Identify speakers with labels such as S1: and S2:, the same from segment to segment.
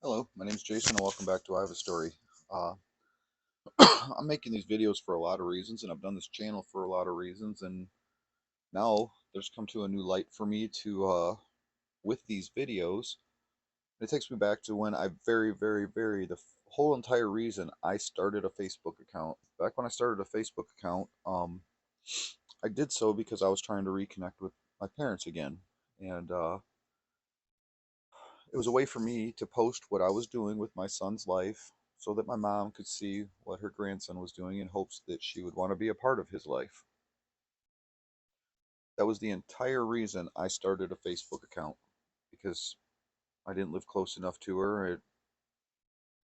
S1: Hello, my name is Jason and welcome back to I Have a Story. Uh, I'm making these videos for a lot of reasons and I've done this channel for a lot of reasons, and now there's come to a new light for me to with these videos. It takes me back to when I the whole entire reason I started a Facebook account. Back when I started a Facebook account, I did so because I was trying to reconnect with my parents again, and it was a way for me to post what I was doing with my son's life so that my mom could see what her grandson was doing in hopes that she would want to be a part of his life. That was the entire reason I started a Facebook account, because I didn't live close enough to her.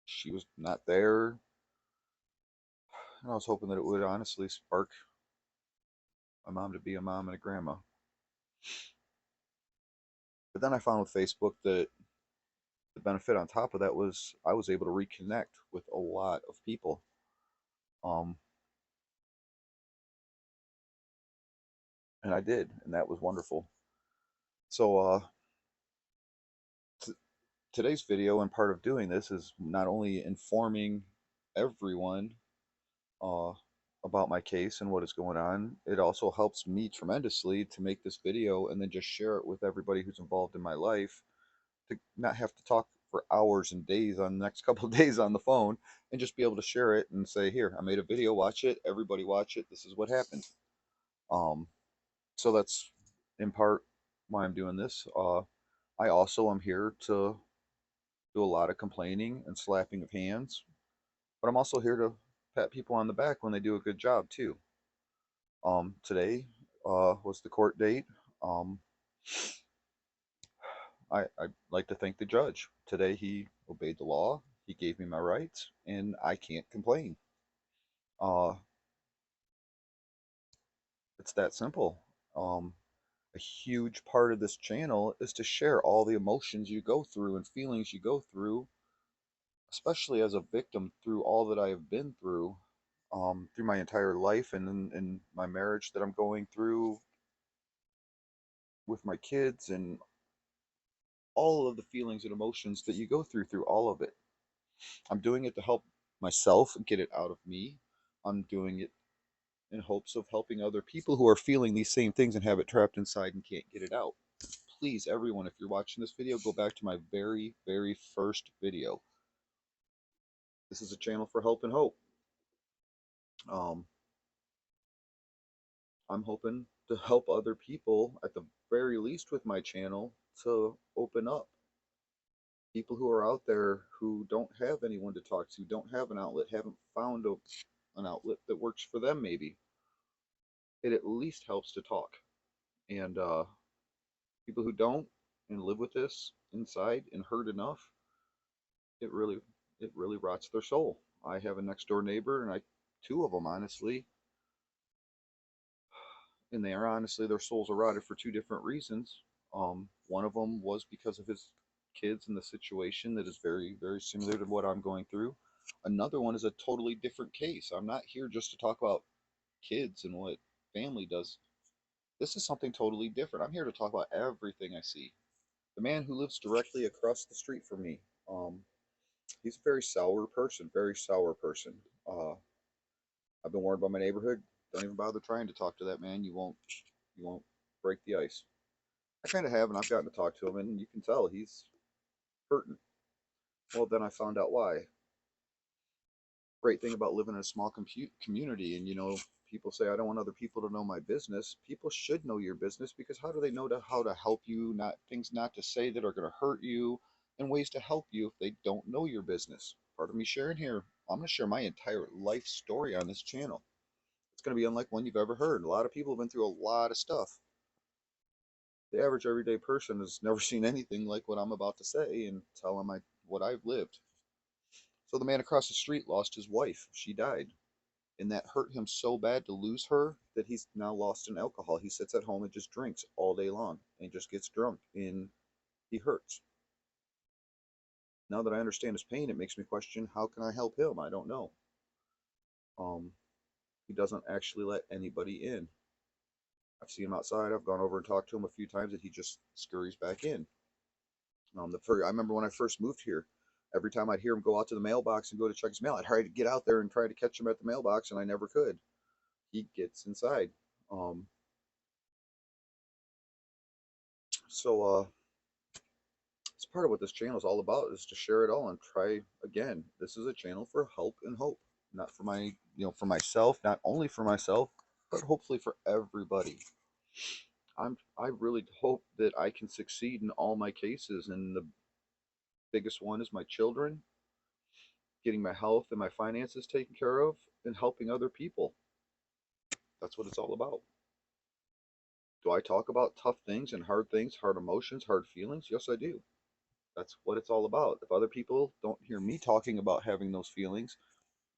S1: She was not there, and I was hoping that it would honestly spark my mom to be a mom and a grandma. But then I found with Facebook that the benefit on top of that was I was able to reconnect with a lot of people. Um, and I did, and that was wonderful. So, today's video and part of doing this is not only informing everyone uh, about my case and what is going on, it also helps me tremendously to make this video and then just share it with everybody who's involved in my life, to not have to talk for hours and days on the next couple of days on the phone, and just be able to share it and say, here, I made a video, watch it, everybody watch it, this is what happened. um, so that's in part why I'm doing this. I also am here to do a lot of complaining and slapping of hands, but I'm also here to pat people on the back when they do a good job too. Today was the court date. Um, I'd like to thank the judge. Today he obeyed the law. He gave me my rights, and I can't complain. Uh, it's that simple. A huge part of this channel is to share all the emotions you go through and feelings you go through, especially as a victim, through all that I have been through my entire life, and in my marriage that I'm going through with my kids, and all of the feelings and emotions that you go through all of it. I'm doing it to help myself get it out of me. I'm doing it in hopes of helping other people who are feeling these same things and have it trapped inside and can't get it out. Please, everyone, if you're watching this video, go back to my very first video. This is a channel for help and hope. Um, I'm hoping to help other people, at the very least with my channel, to open up. People who are out there who don't have anyone to talk to, don't have an outlet, haven't found an outlet that works for them maybe. It at least helps to talk. And people who don't and live with this inside and hurt enough, it really it really rots their soul. I have a next door neighbor, and I two of them honestly, and they are honestly, their souls are rotted for two different reasons. One of them was because of his kids and the situation that is very similar to what I'm going through. Another one is a totally different case. I'm not here just to talk about kids and what family does. This is something totally different. I'm here to talk about everything I see. The man who lives directly across the street from me, he's a very sour person, very sour person. Uh, I've been warned by my neighborhood. Don't even bother trying to talk to that man. You won't break the ice. I kind of have, and I've gotten to talk to him, and you can tell he's hurting. Well, then I found out why. Great thing about living in a small community, and people say I don't want other people to know my business. People should know your business, because how do they know how to help you? Not things not to say that are going to hurt you, and ways to help you if they don't know your business. Part of me sharing here, I'm going to share my entire life story on this channel. It's going to be unlike one you've ever heard. A lot of people have been through a lot of stuff. The average everyday person has never seen anything like what I'm about to say and tell them what I've lived. So the man across the street lost his wife. She died. And that hurt him so bad to lose her that he's now lost in alcohol. He sits at home and just drinks all day long and just gets drunk, and he hurts. Now that I understand his pain, it makes me question, how can I help him? I don't know. Um, he doesn't actually let anybody in. I've seen him outside. I've gone over and talked to him a few times, and he just scurries back in. I remember when I first moved here, Every time I'd hear him go out to the mailbox and go to check his mail, I'd try to get out there and try to catch him at the mailbox, and I never could. He gets inside. Um, so it's part of what this channel is all about, is to share it all and try again. This is a channel for help and hope, not for my, for myself, not only for myself, but hopefully for everybody. I really hope that I can succeed in all my cases, and the biggest one is my children, getting my health and my finances taken care of, and helping other people. That's what it's all about. Do I talk about tough things, hard emotions, hard feelings? Yes, I do. That's what it's all about. If other people don't hear me talking about having those feelings,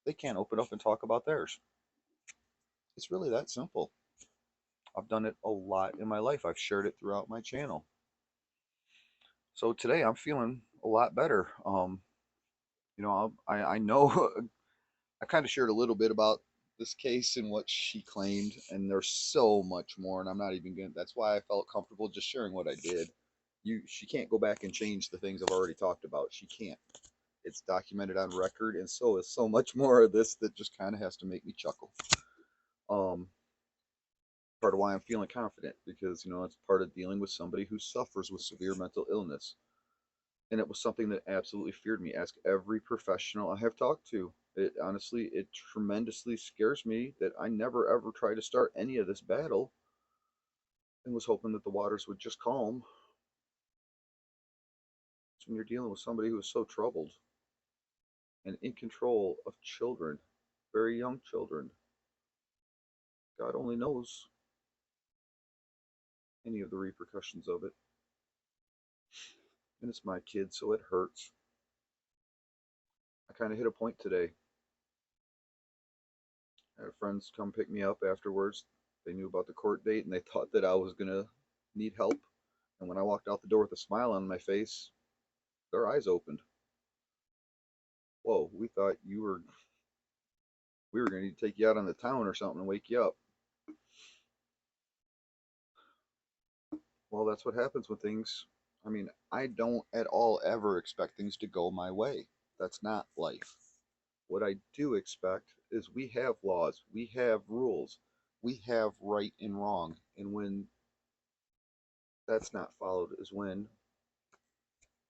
S1: they can't open up and talk about theirs. It's really that simple. I've done it a lot in my life. I've shared it throughout my channel. So today I'm feeling a lot better. I know I kind of shared a little bit about this case and what she claimed, and there's so much more, and I'm not even going to, that's why I felt comfortable just sharing what I did. She can't go back and change the things I've already talked about. She can't. It's documented on record, and so is so much more of this that just kind of has to make me chuckle. Um, Part of why I'm feeling confident, because it's part of dealing with somebody who suffers with severe mental illness, and it was something that absolutely feared me. Ask every professional I have talked to. It honestly, it tremendously scares me that I never ever tried to start any of this battle, and was hoping that the waters would just calm. It's when you're dealing with somebody who is so troubled and in control of children, very young children. God only knows any of the repercussions of it. And it's my kid, so it hurts. I kind of hit a point today. I had friends come pick me up afterwards. They knew about the court date, and they thought that I was going to need help. And when I walked out the door with a smile on my face, their eyes opened. Whoa, we were going to need to take you out on the town or something and wake you up. Well, that's what happens when things, I mean, I don't at all ever expect things to go my way. That's not life. What I do expect is we have laws, we have rules, we have right and wrong. And when that's not followed is when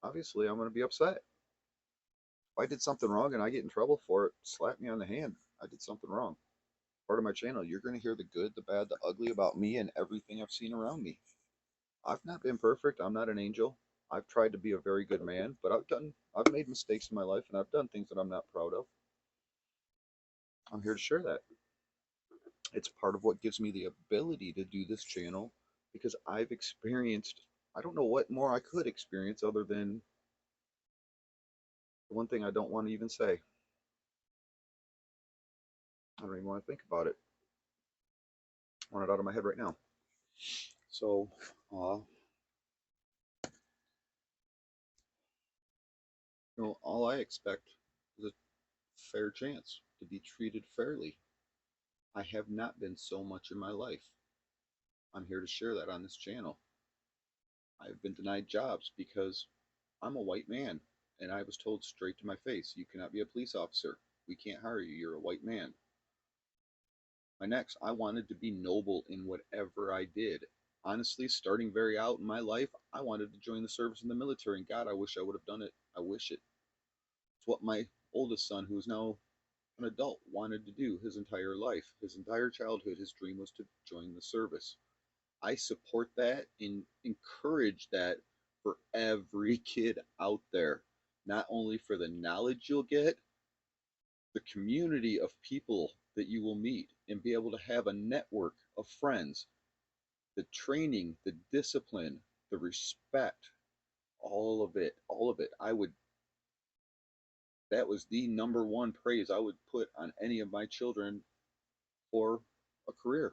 S1: obviously I'm going to be upset. If I did something wrong and I get in trouble for it, slap me on the hand. I did something wrong. Part of my channel, you're going to hear the good, the bad, the ugly about me and everything I've seen around me. I've not been perfect. I'm not an angel. I've tried to be a very good man, but I've made mistakes in my life, and I've done things that I'm not proud of. I'm here to share that. It's part of what gives me the ability to do this channel, because I've experienced, I don't know what more I could experience other than the one thing I don't want to even say. I don't even want to think about it. I want it out of my head right now. So, uh, all I expect is a fair chance to be treated fairly. I have not been so much in my life. I'm here to share that on this channel. I've been denied jobs because I'm a white man, and I was told straight to my face, you cannot be a police officer. We can't hire you. You're a white man. I wanted to be noble in whatever I did. Honestly, starting very out in my life, I wanted to join the service in the military, and God, I wish I would have done it. I wish it. It's what my oldest son, who is now an adult, wanted to do his entire life. His entire childhood, his dream was to join the service. I support that and encourage that for every kid out there. Not only for the knowledge you'll get, the community of people that you will meet, and be able to have a network of friends, the training, the discipline, the respect, all of it, all of it. That was the number one praise I would put on any of my children for a career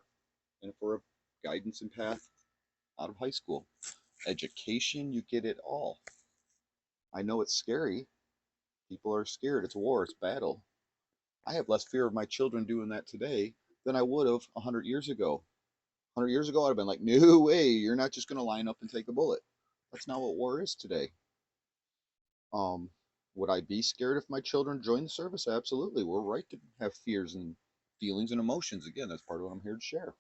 S1: and for a guidance and path out of high school. Education, you get it all. I know it's scary. People are scared. It's war, it's battle. I have less fear of my children doing that today than I would have 100 years ago. 100 years ago, I'd have been like, no way, you're not just going to line up and take a bullet. That's not what war is today. Um, Would I be scared if my children joined the service? Absolutely. We're right to have fears and feelings and emotions. Again, that's part of what I'm here to share.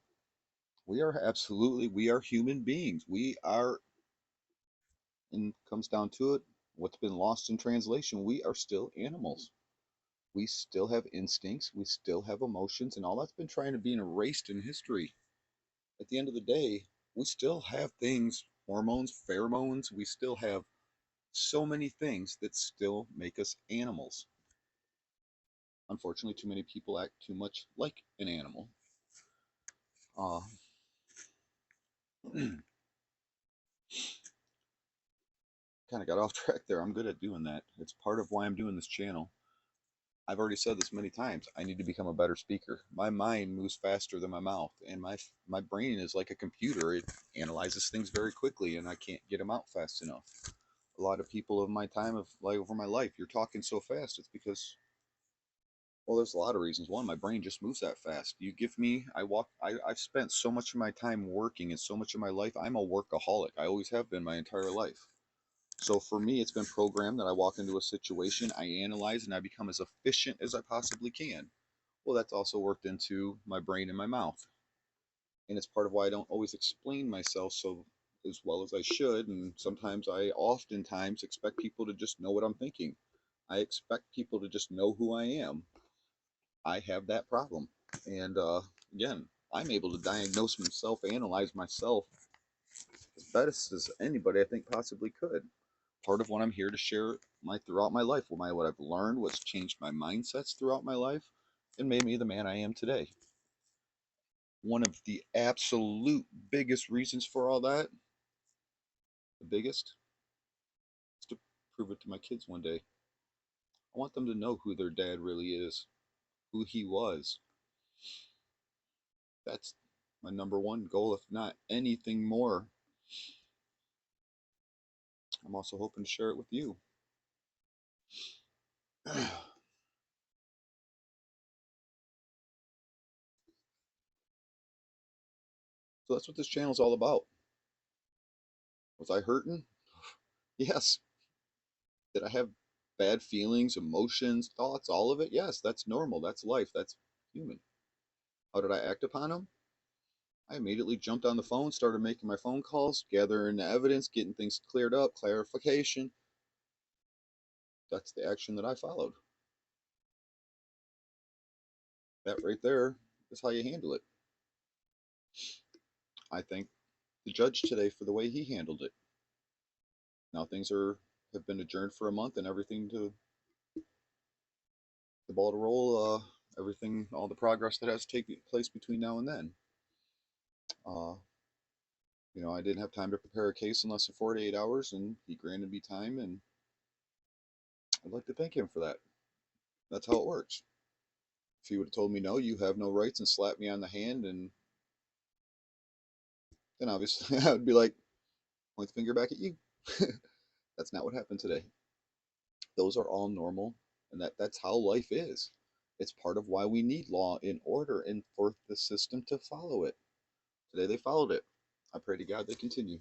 S1: We are human beings. We are, and comes down to it, what's been lost in translation, we are still animals. We still have instincts, we still have emotions, and all that's been trying to be erased in history. At the end of the day, we still have things, hormones, pheromones, we still have so many things that still make us animals. Unfortunately, too many people act too much like an animal. Uh, kind of got off track there. I'm good at doing that. It's part of why I'm doing this channel. I've already said this many times. I need to become a better speaker. My mind moves faster than my mouth, and my brain is like a computer. It analyzes things very quickly, and I can't get them out fast enough. A lot of people of my time of like over my life, you're talking so fast. It's because, well, there's a lot of reasons. One, my brain just moves that fast. You give me, I've spent so much of my time working and so much of my life. I'm a workaholic. I always have been my entire life. So for me, it's been programmed that I walk into a situation, I analyze, and I become as efficient as I possibly can. Well, that's also worked into my brain and my mouth. And it's part of why I don't always explain myself so as well as I should. And sometimes I oftentimes expect people to just know what I'm thinking. I expect people to just know who I am. I have that problem. And again, I'm able to diagnose myself, analyze myself as best as anybody I think possibly could. Part of what I'm here to share throughout my life, what I've learned, what's changed my mindsets throughout my life, and made me the man I am today. One of the absolute biggest reasons for all that, the biggest, is to prove it to my kids one day. I want them to know who their dad really is, who he was. That's my number one goal, if not anything more. I'm also hoping to share it with you. So that's what this channel is all about. Was I hurting? Yes. Did I have bad feelings, emotions, thoughts, all of it? Yes, that's normal. That's life. That's human. How did I act upon them? I immediately jumped on the phone, started making my phone calls, gathering the evidence, getting things cleared up, clarification. That's the action that I followed. That right there is how you handle it. I thank the judge today for the way he handled it. Now things have been adjourned for a month and everything to the ball to roll. Everything, all the progress that has taken place between now and then. Uh, I didn't have time to prepare a case in less than 48 hours, and he granted me time, and I'd like to thank him for that. That's how it works. If he would have told me no, you have no rights, and slapped me on the hand, and then obviously I would be like, point the finger back at you. That's not what happened today. Those are all normal, and that's how life is. It's part of why we need law and order and for the system to follow it. Today they followed it. I pray to God they continue.